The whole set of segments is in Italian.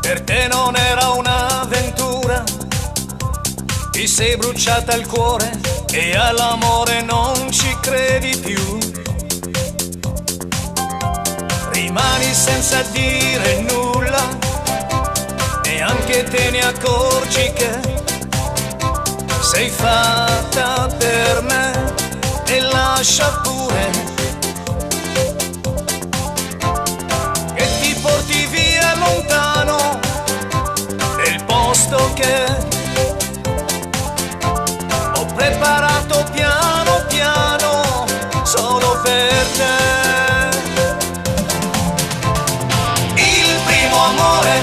Per te non era un'avventura, ti sei bruciata il cuore e all'amore non ci credi più. Rimani senza dire nulla, neanche te ne accorgi che sei fatta per me e lascia pure che ti porti via lontano nel posto che ho preparato piano piano solo per te. Il primo amore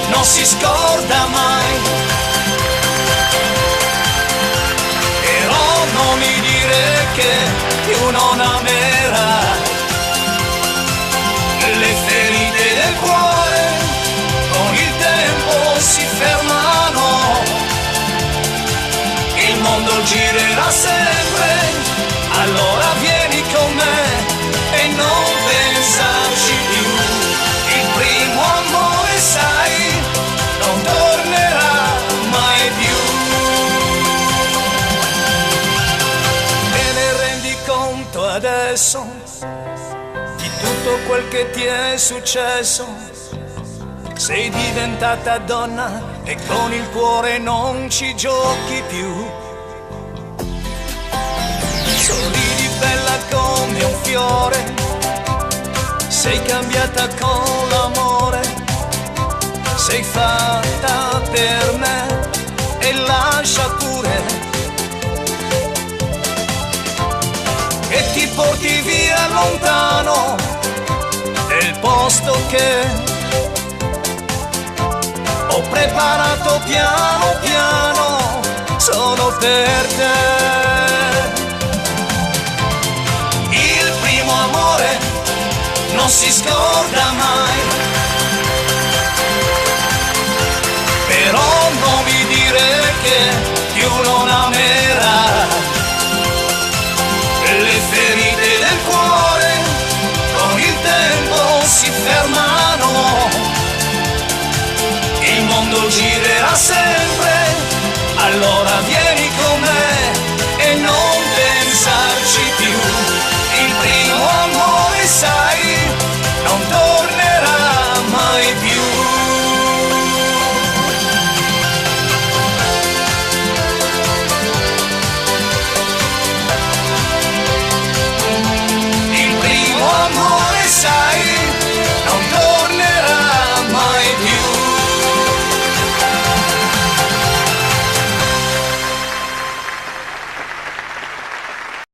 non si scorda mai, però non mi dire che più non amerai. Le ferite del cuore con il tempo si fermano, il mondo girerà sempre, allora vieni con me e non pensarci più. Il primo amore sai non tornerà mai più. Te ne rendi conto adesso di tutto quel che ti è successo? Sei diventata donna e con il cuore non ci giochi più. Sorridi bella come un fiore, sei cambiata con l'amore, sei fatta per me e lascia pure che ti porti via lontano nel posto che ho preparato piano piano solo per te. Il primo amore non si scorda mai, però non mi dire che più non amerai. Le ferite del cuore con il tempo si fermano, il mondo girerà sempre, allora vieni